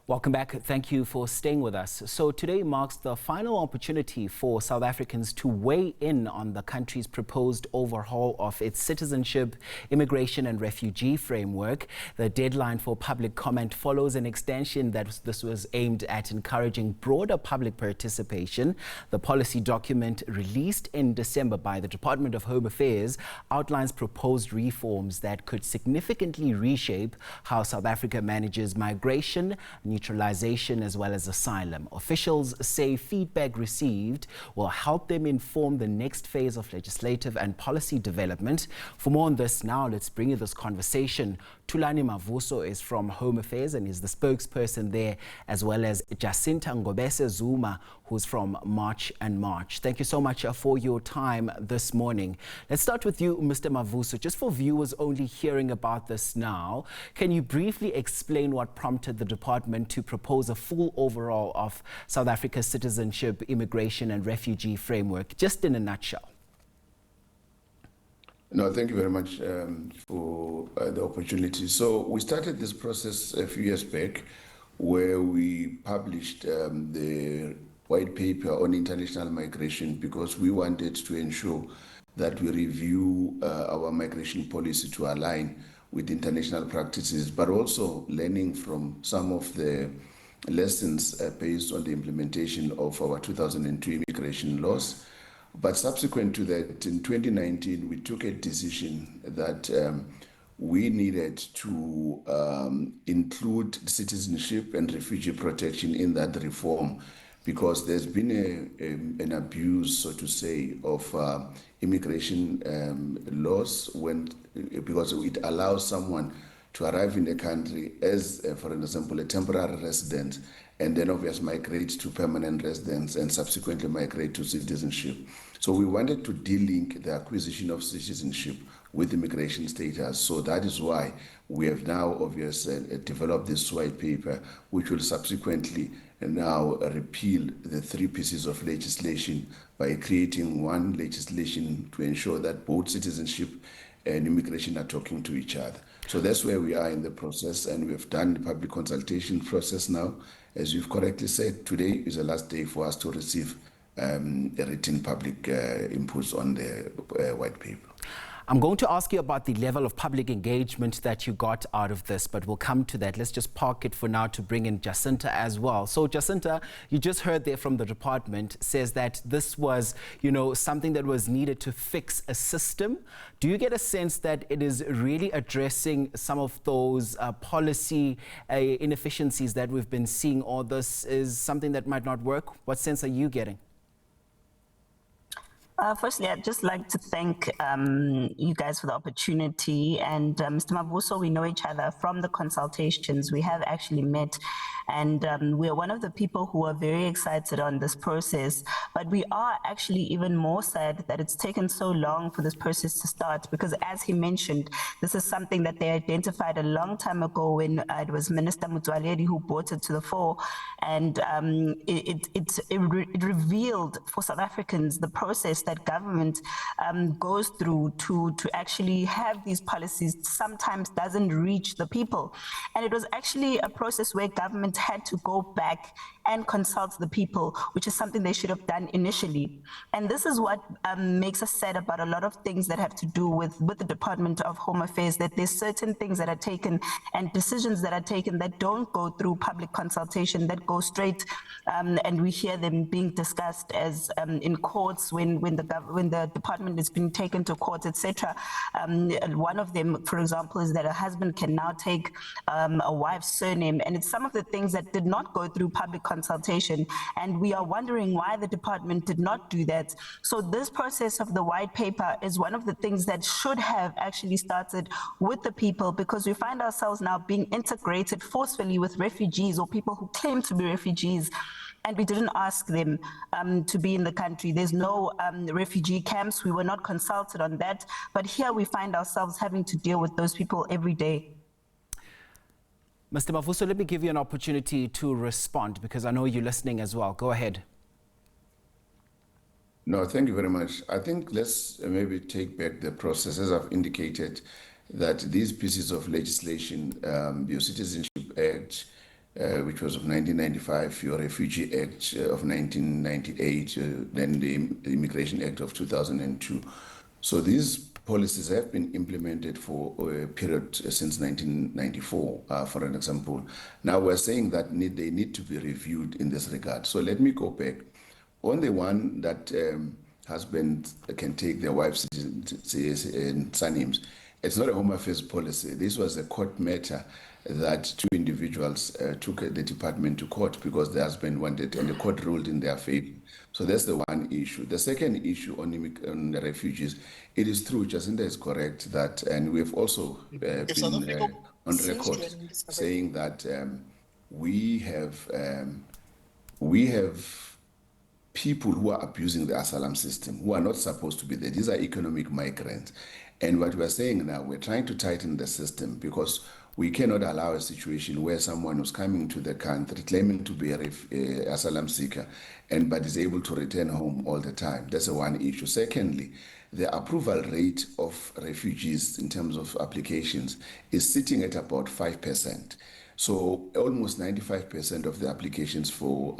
Welcome back. Thank you for staying with us. So today marks the final opportunity for South Africans to weigh in on the country's proposed overhaul of its citizenship, immigration and refugee framework. The deadline for public comment follows an extension this was aimed at encouraging broader public participation. The policy document released in December by the Department of Home Affairs outlines proposed reforms that could significantly reshape how South Africa manages migration, naturalisation as well as asylum. Officials say feedback received will help them inform the next phase of legislative and policy development. For more on this now, let's bring you this conversation. Thulani Mavuso is from Home Affairs and is the spokesperson there, as well as Jacinta Ngobese-Zuma, who's from March and March. Thank you so much for your time this morning. Let's start with you, Mr. Mavuso. Just for viewers only hearing about this now, can you briefly explain what prompted the department to propose a full overhaul of South Africa's citizenship, immigration and refugee framework, just in a nutshell? No, thank you very much for the opportunity. So we started this process a few years back where we published the white paper on international migration because we wanted to ensure that we review our migration policy to align with international practices, but also learning from some of the lessons based on the implementation of our 2002 immigration laws. But subsequent to that, in 2019, we took a decision that we needed to include citizenship and refugee protection in that reform, because there's been an abuse, so to say, of immigration laws because it allows someone to arrive in the country as, for example, a temporary resident, and then obviously migrate to permanent residence and subsequently migrate to citizenship. So we wanted to de-link the acquisition of citizenship with immigration status. So that is why we have now obviously developed this white paper, which will subsequently now repeal the three pieces of legislation by creating one legislation to ensure that both citizenship and immigration are talking to each other. So that's where we are in the process, and we've done the public consultation process now. As you've correctly said, today is the last day for us to receive a written public inputs on the white paper. I'm going to ask you about the level of public engagement that you got out of this, but we'll come to that. Let's just park it for now to bring in Jacinta as well. So Jacinta, you just heard there from the department, says that this was, something that was needed to fix a system. Do you get a sense that it is really addressing some of those policy inefficiencies that we've been seeing, or this is something that might not work? What sense are you getting? Firstly, I'd just like to thank you guys for the opportunity. And Mr. Mavuso, we know each other from the consultations. We have actually met, and we are one of the people who are very excited on this process. But we are actually even more sad that it's taken so long for this process to start, because as he mentioned, this is something that they identified a long time ago when it was Minister Mutwaledi who brought it to the fore. And it revealed for South Africans the process that government goes through to actually have these policies sometimes doesn't reach the people. And it was actually a process where government had to go back and consult the people, which is something they should have done initially. And this is what makes us sad about a lot of things that have to do with the Department of Home Affairs, that there's certain things that are taken and decisions that are taken that don't go through public consultation, that go straight, and we hear them being discussed as in courts when the department is being taken to court, etc. One of them, for example, is that a husband can now take a wife's surname, and it's some of the things that did not go through public consultation, and we are wondering why the department did not do that. So this process of the white paper is one of the things that should have actually started with the people, because we find ourselves now being integrated forcefully with refugees or people who claim to be refugees, and we didn't ask them to be in the country. There's no refugee camps. We were not consulted on that, but here we find ourselves having to deal with those people every day. Mr. Mavuso, let me give you an opportunity to respond, because I know you're listening as well. Go ahead. No, thank you very much. I think let's maybe take back the process. As I've indicated, that these pieces of legislation, the Citizenship Act, which was of 1995, your Refugee Act of 1998, then the Immigration Act of 2002. So these policies have been implemented for a period since 1994, for an example. Now we're saying that they need to be reviewed in this regard. So let me go back. On the one that husbands can take their wives' and surnames, it's not a Home Affairs policy. This was a court matter that two individuals took the department to court because the husband wanted, and the court ruled in their favor. So that's the one issue. The second issue on the refugees, it is true, Jacinda is correct, that, and we've also been on record saying that we have people who are abusing the asylum system, who are not supposed to be there. These are economic migrants. And what we're saying now, we're trying to tighten the system because we cannot allow a situation where someone who's coming to the country claiming to be an asylum seeker but is able to return home all the time. That's the one issue. Secondly, the approval rate of refugees in terms of applications is sitting at about 5%. So almost 95% of the applications for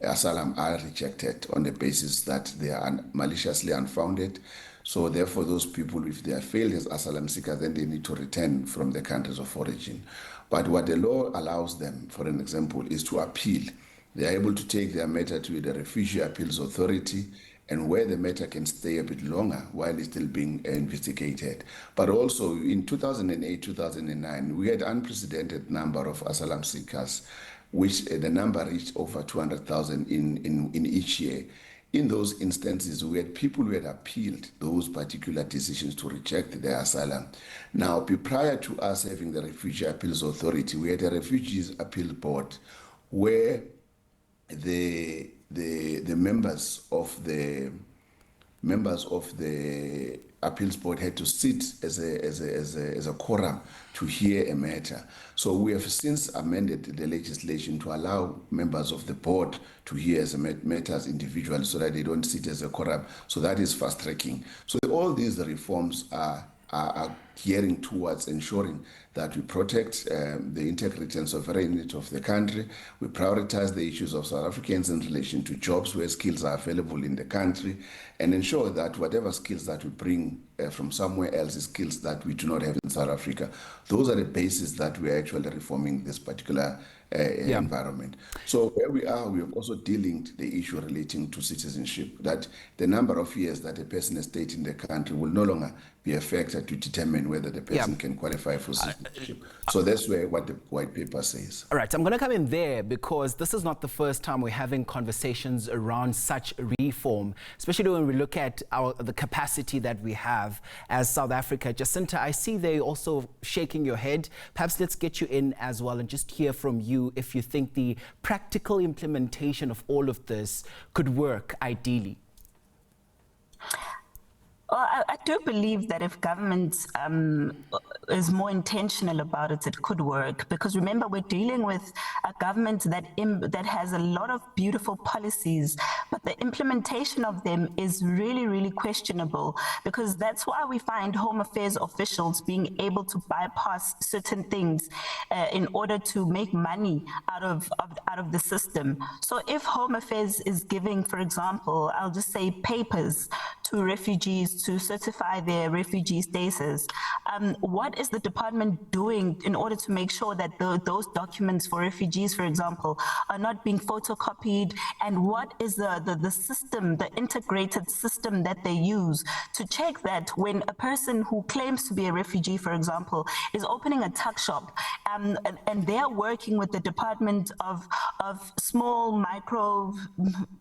asylum are rejected on the basis that they are maliciously unfounded. So therefore, those people, if they are failed as asylum seekers, then they need to return from the countries of origin. But what the law allows them, for an example, is to appeal. They are able to take their matter to the Refugee Appeals Authority, and where the matter can stay a bit longer while it's still being investigated. But also in 2008, 2009, we had unprecedented number of asylum seekers, which the number reached over 200,000 in each year. In those instances, we had people who had appealed those particular decisions to reject their asylum. Now, prior to us having the Refugee Appeals Authority, we had a Refugees Appeal Board where the members of the appeals board had to sit as a quorum to hear a matter. So we have since amended the legislation to allow members of the board to hear as matters individually so that they don't sit as a quorum. So that is fast tracking. So all these reforms are gearing towards ensuring that we protect the integrity and sovereignty of the country. We prioritize the issues of South Africans in relation to jobs where skills are available in the country, and ensure that whatever skills that we bring from somewhere else is skills that we do not have in South Africa. Those are the bases that we are actually reforming this particular environment. So where we are, we are also dealing the issue relating to citizenship, that the number of years that a person has stayed in the country will no longer be a factor to determine whether the person can qualify for citizenship. So that's what the white paper says. All right, I'm going to come in there because this is not the first time we're having conversations around such reform, especially when we look at the capacity that we have as South Africa. Jacinta, I see they also shaking your head. Perhaps let's get you in as well and just hear from you if you think the practical implementation of all of this could work ideally. Well, I do believe that if government is more intentional about it, it could work. Because remember, we're dealing with a government that has a lot of beautiful policies, but the implementation of them is really, really questionable. Because that's why we find Home Affairs officials being able to bypass certain things in order to make money out of the system. So if Home Affairs is giving, for example, I'll just say papers to refugees to certify their refugee status, what is the department doing in order to make sure that those documents for refugees, for example, are not being photocopied? And what is the system, the integrated system that they use to check that when a person who claims to be a refugee, for example, is opening a tuck shop and they're working with the Department of Small Micro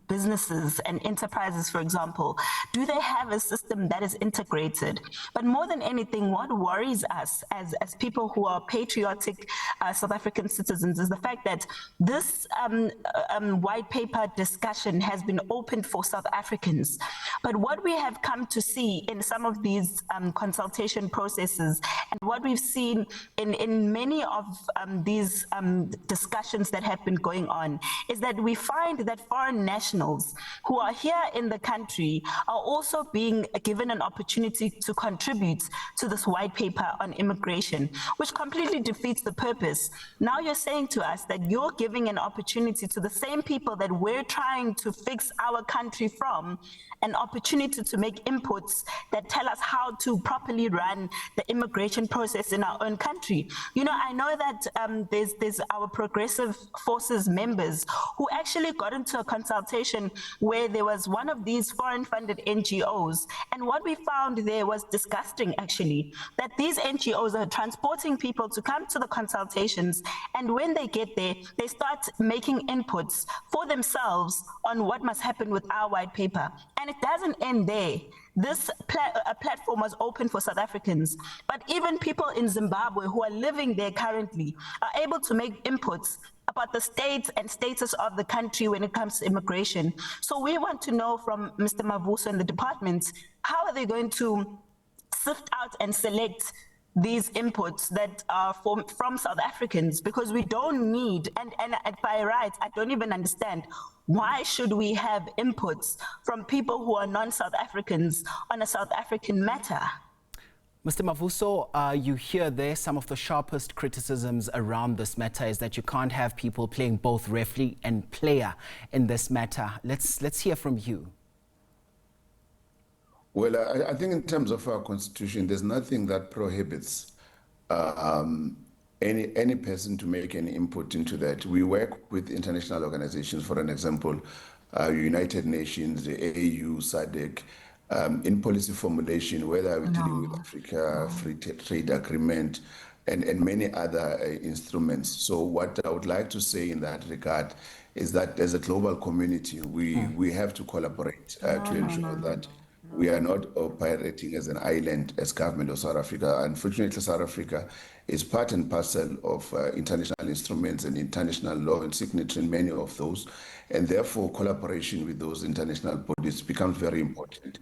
Businesses and Enterprises, for example, do they have a system that is integrated? But more than anything, what worries us as people who are patriotic South African citizens is the fact that this white paper discussion has been opened for South Africans. But what we have come to see in some of these consultation processes, and what we've seen in many of these discussions that have been going on, is that we find that foreign nationals nationals who are here in the country are also being given an opportunity to contribute to this white paper on immigration, which completely defeats the purpose. Now you're saying to us that you're giving an opportunity to the same people that we're trying to fix our country from, an opportunity to make inputs that tell us how to properly run the immigration process in our own country. You know, I know that there's our Progressive Forces members who actually got into a consultation where there was one of these foreign-funded NGOs, and what we found there was disgusting, actually, that these NGOs are transporting people to come to the consultations, and when they get there, they start making inputs for themselves on what must happen with our white paper. And it doesn't end there. This platform was open for South Africans, but even people in Zimbabwe who are living there currently are able to make inputs about the state and status of the country when it comes to immigration. So we want to know from Mr. Mavuso and the department, how are they going to sift out and select these inputs that are from South Africans? Because we don't need, and by rights, I don't even understand, why should we have inputs from people who are non-South Africans on a South African matter? Mr. Mavuso, you hear there some of the sharpest criticisms around this matter is that you can't have people playing both referee and player in this matter. Let's hear from you. Well, I think in terms of our constitution, there's nothing that prohibits any person to make any input into that. We work with international organizations, for an example, United Nations, the AU, SADC, in policy formulation, whether we're dealing with Africa, free trade agreement, and many other instruments. So what I would like to say in that regard is that as a global community, we have to collaborate to ensure that we are not operating as an island, as government of South Africa. Unfortunately, South Africa is part and parcel of international instruments and international law and signatory in many of those. And therefore, collaboration with those international bodies becomes very important.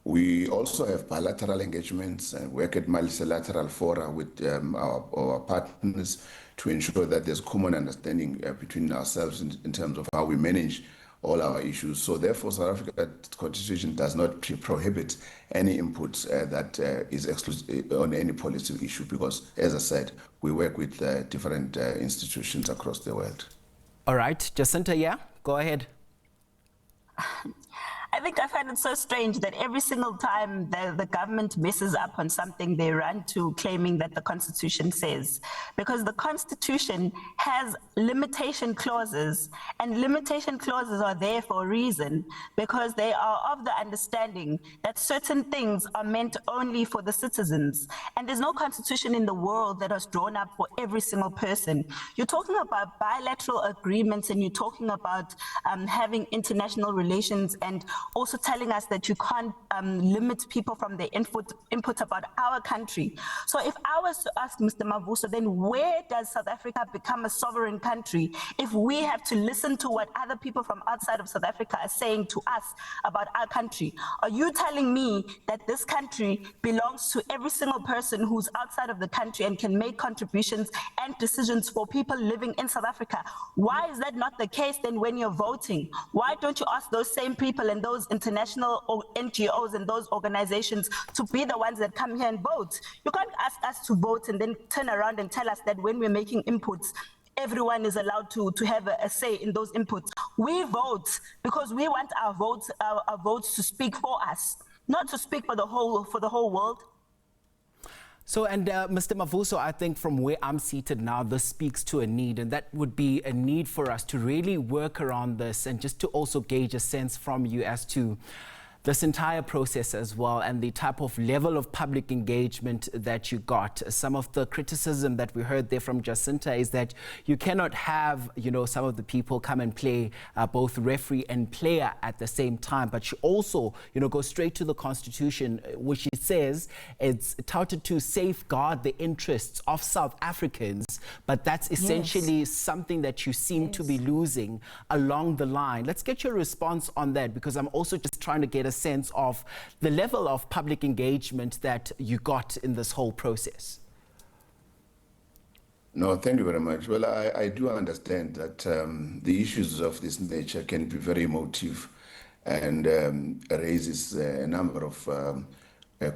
We also have bilateral engagements and work at multilateral fora with our partners to ensure that there's common understanding between ourselves in terms of how we manage all our issues. So therefore, South Africa's constitution does not prohibit any inputs that is exclusive on any policy issue because, as I said, we work with different institutions across the world. All right, Jacinta, yeah, go ahead. I think I find it so strange that every single time the government messes up on something, they run to claiming that the Constitution says. Because the Constitution has limitation clauses, and limitation clauses are there for a reason, because they are of the understanding that certain things are meant only for the citizens. And there's no Constitution in the world that was drawn up for every single person. You're talking about bilateral agreements, and you're talking about having international relations, and also telling us that you can't limit people from their input about our country. So if I was to ask Mr. Mavuso, then where does South Africa become a sovereign country if we have to listen to what other people from outside of South Africa are saying to us about our country? Are you telling me that this country belongs to every single person who's outside of the country and can make contributions and decisions for people living in South Africa? Why is that not the case then when you're voting? Why don't you ask those same people and those international NGOs and those organizations to be the ones that come here and vote? You can't ask us to vote and then turn around and tell us that when we're making inputs, everyone is allowed to have a say in those inputs. We vote because we want our votes to speak for us, not to speak for the whole world. So, and Mr. Mavuso, I think from where I'm seated now, this speaks to a need, and that would be a need for us to really work around this and just to also gauge a sense from you as to this entire process as well and the type of level of public engagement that you got. Some of the criticism that we heard there from Jacinta is that you cannot have, you know, some of the people come and play both referee and player at the same time, but you also, you know, go straight to the Constitution, which it says it's touted to safeguard the interests of South Africans, but that's essentially something that you seem to be losing along the line. Let's get your response on that, because I'm also just trying to get a sense of the level of public engagement that you got in this whole process. No, thank you very much. Well, I do understand that the issues of this nature can be very emotive and raises a number of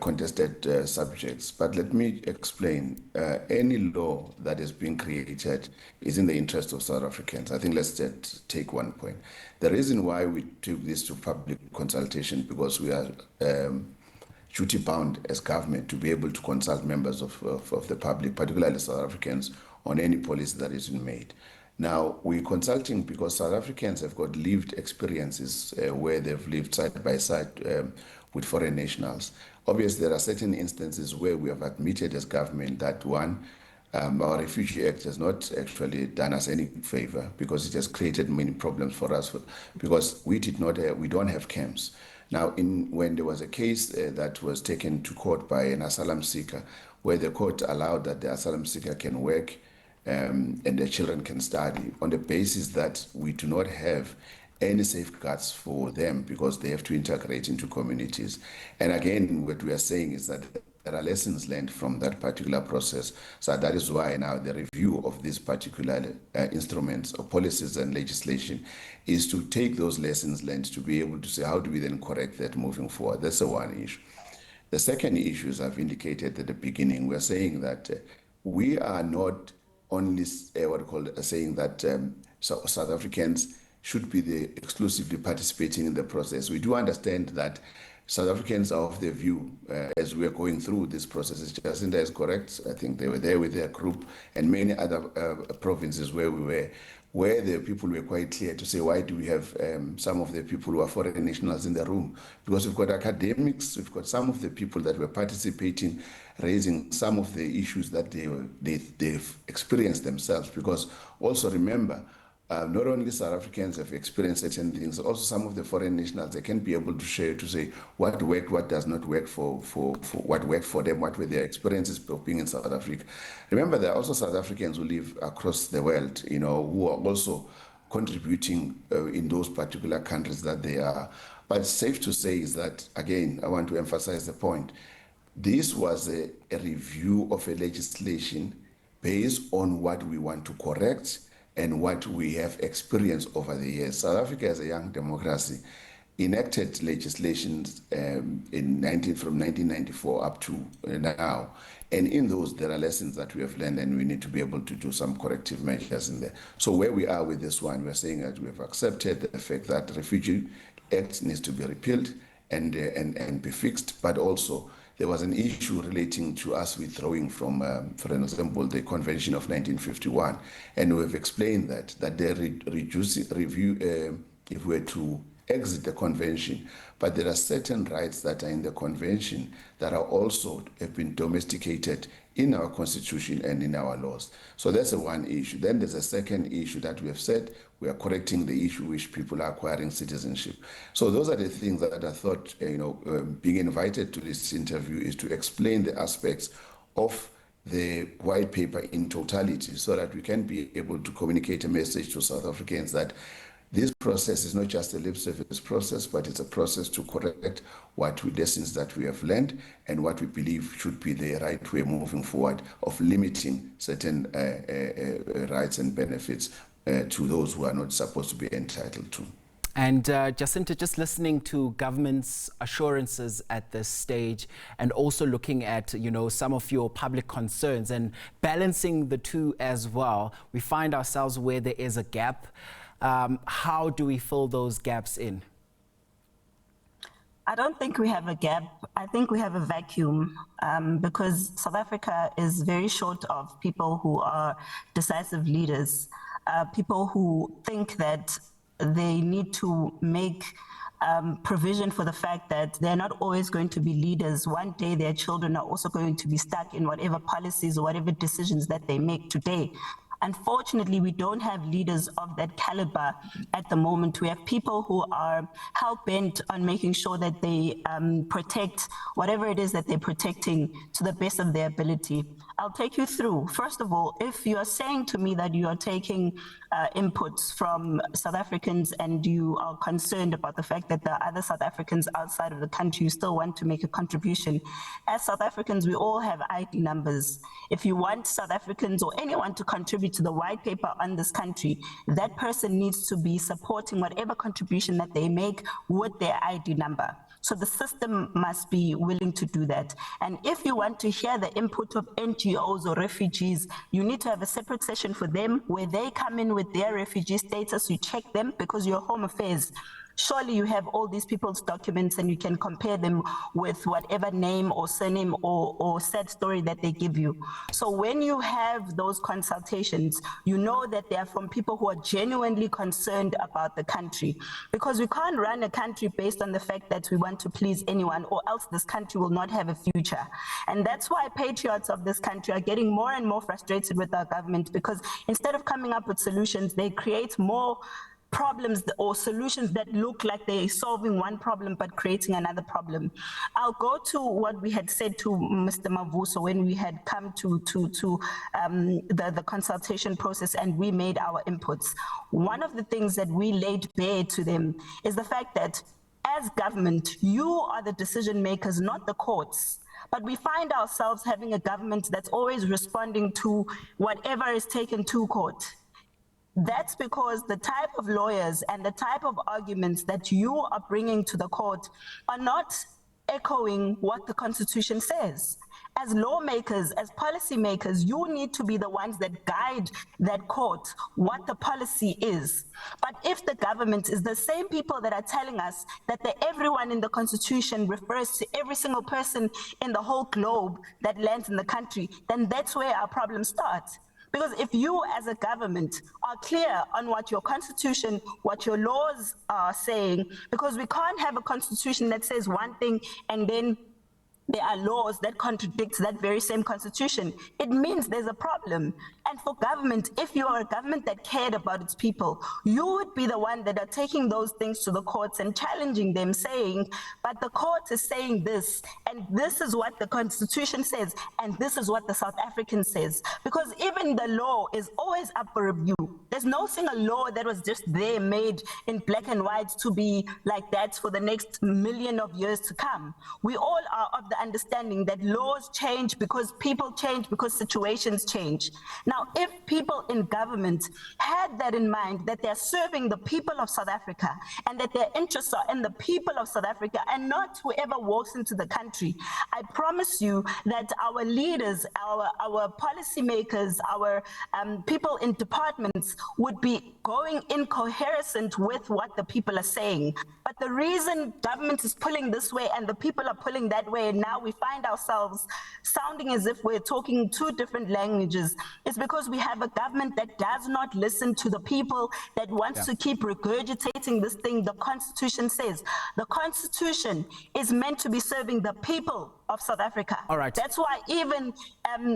contested subjects. But let me explain. Any law that is being created is in the interest of South Africans. I think let's just take one point. The reason why we took this to public consultation, because we are duty bound as government to be able to consult members of the public, particularly South Africans, on any policy that is made. Now, we're consulting because South Africans have got lived experiences where they've lived side by side with foreign nationals. Obviously, there are certain instances where we have admitted as government that one, our Refugee Act has not actually done us any favor because it has created many problems for us because we don't have camps. Now, when there was a case that was taken to court by an asylum seeker, where the court allowed that the asylum seeker can work and their children can study on the basis that we do not have any safeguards for them because they have to integrate into communities. And again, what we are saying is that there are lessons learned from that particular process. So that is why now the review of these particular instruments or policies and legislation is to take those lessons learned to be able to say, how do we then correct that moving forward? That's the one issue. The second issue, as I've indicated at the beginning, we're saying that we are not only saying that South Africans should be exclusively participating in the process. We do understand that South Africans are of the view, as we are going through this process, Jacinta is correct. I think they were there with their group and many other provinces where we were, where the people were quite clear to say, why do we have some of the people who are foreign nationals in the room? Because we've got academics, we've got some of the people that were participating, raising some of the issues that they've experienced themselves. Because also remember, not only South Africans have experienced certain things, also some of the foreign nationals, they can be able to share, to say what worked, what does not work for what worked for them, what were their experiences of being in South Africa. Remember, there are also South Africans who live across the world, who are also contributing in those particular countries that they are. But safe to say is that, again, I want to emphasize the point. This was a review of a legislation based on what we want to correct and what we have experienced over the years. South Africa, as a young democracy, enacted legislation from 1994 up to now. And in those, there are lessons that we have learned, and we need to be able to do some corrective measures in there. So where we are with this one, we're saying that we have accepted the fact that the Refugee Act needs to be repealed and be fixed, but also there was an issue relating to us withdrawing from, for example, the Convention of 1951. And we have explained that the review, if we were to exit the convention, but there are certain rights that are in the convention that are also have been domesticated in our constitution and in our laws. So that's the one issue. Then there's a second issue that we have said we are correcting the issue which people are acquiring citizenship. So those are the things that I thought, being invited to this interview is to explain the aspects of the white paper in totality so that we can be able to communicate a message to South Africans that this process is not just a lip service process, but it's a process to correct lessons that we have learned and what we believe should be the right way moving forward of limiting certain rights and benefits to those who are not supposed to be entitled to. And Jacinta, just listening to government's assurances at this stage and also looking at, some of your public concerns and balancing the two as well, we find ourselves where there is a gap. How do we fill those gaps in? I don't think we have a gap. I think we have a vacuum because South Africa is very short of people who are decisive leaders, people who think that they need to make provision for the fact that they're not always going to be leaders. One day their children are also going to be stuck in whatever policies or whatever decisions that they make today. Unfortunately, we don't have leaders of that caliber at the moment. We have people who are hell-bent on making sure that they protect whatever it is that they're protecting to the best of their ability. I'll take you through. First of all, if you are saying to me that you are taking inputs from South Africans and you are concerned about the fact that there are other South Africans outside of the country, you still want to make a contribution. As South Africans, we all have ID numbers. If you want South Africans or anyone to contribute to the white paper on this country, that person needs to be supporting whatever contribution that they make with their ID number. So the system must be willing to do that. And if you want to hear the input of NGOs or refugees, you need to have a separate session for them where they come in with their refugee status, you check them because you're Home Affairs. Surely you have all these people's documents and you can compare them with whatever name or surname or sad story that they give you. So when you have those consultations, you know that they are from people who are genuinely concerned about the country. Because we can't run a country based on the fact that we want to please anyone, or else this country will not have a future. And that's why patriots of this country are getting more and more frustrated with our government, because instead of coming up with solutions, they create more problems or solutions that look like they're solving one problem but creating another problem. I'll go to what we had said to Mr. Mavuso when we had come to the consultation process and we made our inputs. One of the things that we laid bare to them is the fact that as government, you are the decision makers, not the courts. But we find ourselves having a government that's always responding to whatever is taken to court. That's because the type of lawyers and the type of arguments that you are bringing to the court are not echoing what the Constitution says. As lawmakers, as policymakers, you need to be the ones that guide that court what the policy is. But if the government is the same people that are telling us that everyone in the Constitution refers to every single person in the whole globe that lands in the country, then that's where our problem starts. Because if you as a government are clear on what your constitution, what your laws are saying, because we can't have a constitution that says one thing and then there are laws that contradict that very same constitution, it means there's a problem. And for government, if you are a government that cared about its people, you would be the one that are taking those things to the courts and challenging them, saying, but the court is saying this, and this is what the Constitution says, and this is what the South African says. Because even the law is always up for review. There's no single law that was just there made in black and white to be like that for the next million of years to come. We all are of the understanding that laws change because people change, because situations change. Now, if people in government had that in mind, that they're serving the people of South Africa and that their interests are in the people of South Africa and not whoever walks into the country, I promise you that our leaders, our policymakers, our people in departments would be going in coherent with what the people are saying. But the reason government is pulling this way and the people are pulling that way, and now we find ourselves sounding as if we're talking two different languages, is because we have a government that does not listen to the people, that wants to keep regurgitating this thing the Constitution says. The Constitution is meant to be serving the people of South Africa. All right. That's why even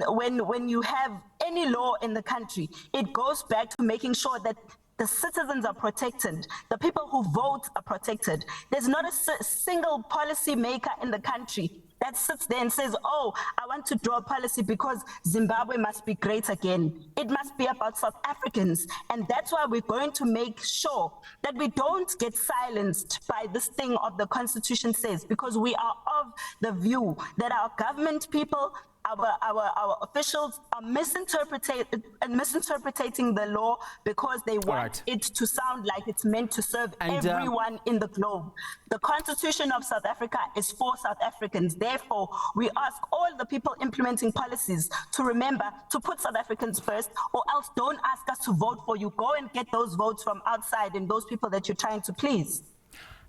when you have any law in the country, it goes back to making sure that the citizens are protected, the people who vote are protected. There's not a single policy maker in the country that sits there and says, oh, I want to draw a policy because Zimbabwe must be great again. It must be about South Africans. And that's why we're going to make sure that we don't get silenced by this thing of the Constitution says, because we are of the view that our government people, our officials are misinterpreting the law because they want it to sound like it's meant to serve everyone in the globe. The Constitution of South Africa is for South Africans. Therefore, we ask all the people implementing policies to remember to put South Africans first, or else don't ask us to vote for you. Go and get those votes from outside and those people that you're trying to please.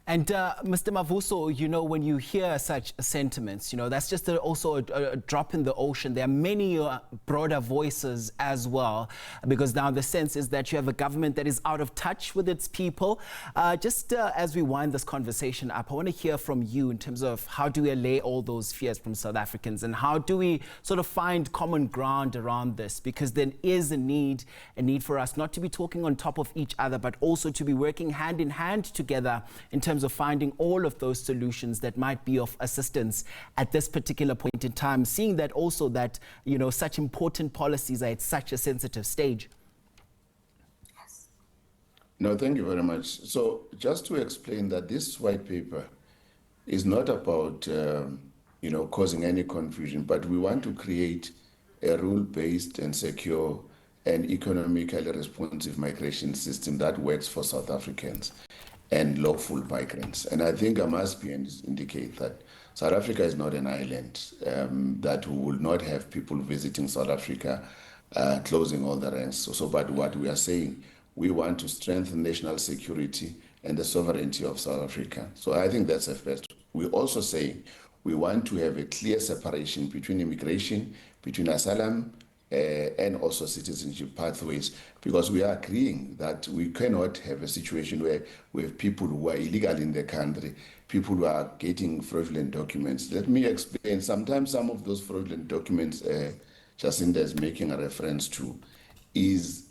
And Mr. Mavuso, you know, when you hear such sentiments, you know, that's just also a drop in the ocean. There are many broader voices as well, because now the sense is that you have a government that is out of touch with its people. As we wind this conversation up, I want to hear from you in terms of how do we allay all those fears from South Africans, and how do we sort of find common ground around this? Because there is a need for us not to be talking on top of each other, but also to be working hand in hand together in terms terms of finding all of those solutions that might be of assistance at this particular point in time, seeing that also that, you know, such important policies are at such a sensitive stage? No, thank you very much. So just to explain that this white paper is not about, you know, causing any confusion, but we want to create a rule-based and secure and economically responsive migration system that works for South Africans and lawful migrants. And I think I must indicate that South Africa is not an island, that we will not have people visiting South Africa, closing all the ranks. But what we are saying, we want to strengthen national security and the sovereignty of South Africa. So I think that's a first. We also say we want to have a clear separation between immigration, between asylum, and also citizenship pathways, because we are agreeing that we cannot have a situation where we have people who are illegal in the country, people who are getting fraudulent documents. Let me explain. Sometimes some of those fraudulent documents Jacinta is making a reference to is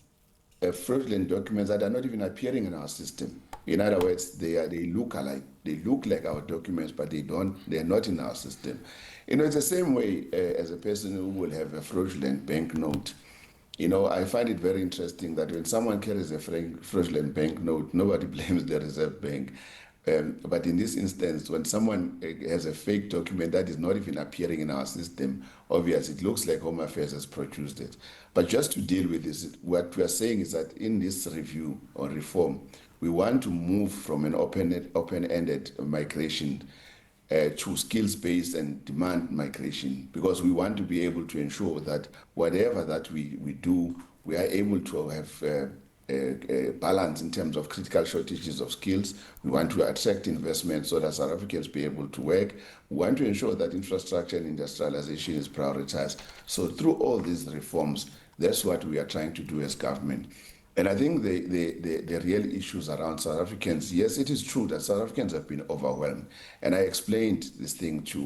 fraudulent documents that are not even appearing in our system. In other words, they look alike. They look like our documents, but they're not in our system. You know, it's the same way as a person who will have a fraudulent banknote. You know, I find it very interesting that when someone carries a fraudulent banknote, nobody blames the Reserve Bank. But in this instance, when someone has a fake document that is not even appearing in our system, obviously it looks like Home Affairs has produced it. But just to deal with this, what we are saying is that in this review or reform, we want to move from an open-ended migration to skills-based and demand migration, because we want to be able to ensure that whatever that we do, we are able to have a balance in terms of critical shortages of skills. We want to attract investment so that South Africans be able to work. We want to ensure that infrastructure and industrialization is prioritized. So through all these reforms, that's what we are trying to do as government. And I think the real issues around South Africans, yes, it is true that South Africans have been overwhelmed. And I explained this thing to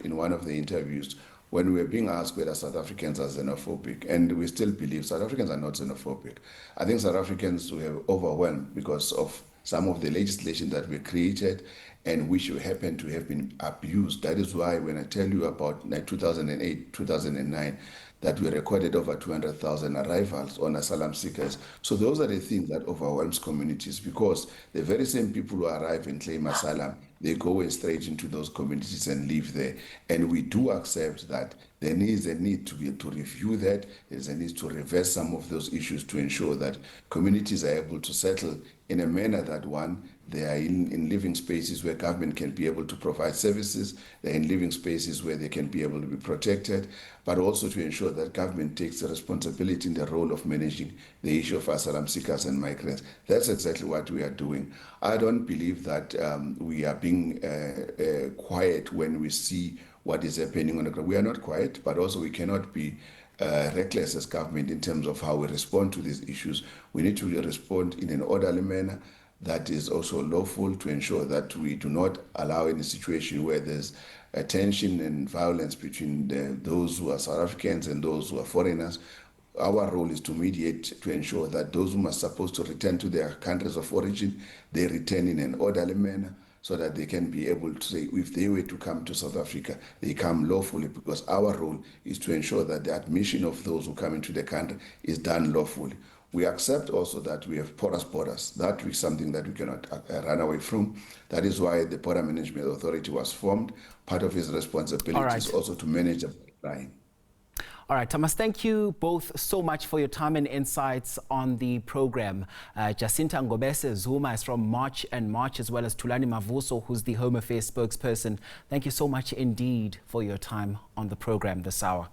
in one of the interviews when we were being asked whether South Africans are xenophobic, and we still believe South Africans are not xenophobic. I think South Africans were overwhelmed because of some of the legislation that we created and which happen to have been abused. That is why when I tell you about 2008, 2009, that we recorded over 200,000 arrivals on asylum seekers. So those are the things that overwhelms communities, because the very same people who arrive and claim asylum, they go straight into those communities and live there. And we do accept that there is a need to review that. There's a need to reverse some of those issues to ensure that communities are able to settle in a manner that, one, they are in living spaces where government can be able to provide services. They're in living spaces where they can be able to be protected, but also to ensure that government takes the responsibility in the role of managing the issue of asylum seekers and migrants. That's exactly what we are doing. I don't believe that we are being quiet when we see what is happening on the ground. We are not quiet, but also we cannot be reckless as government in terms of how we respond to these issues. We need to respond in an orderly manner that is also lawful, to ensure that we do not allow any situation where there's tension and violence between those who are South Africans and those who are foreigners. Our role is to mediate, to ensure that those who are supposed to return to their countries of origin, they return in an orderly manner, so that they can be able to say, if they were to come to South Africa, they come lawfully, because our role is to ensure that the admission of those who come into the country is done lawfully. We accept also that we have porous borders. That is something that we cannot run away from. That is why the Border Management Authority was formed. Part of its responsibility is also to manage the borderline. All right, Thomas, thank you both so much for your time and insights on the program. Jacinta Ngobese-Zuma is from March and March, as well as Thulani Mavuso, who's the Home Affairs spokesperson. Thank you so much indeed for your time on the program this hour.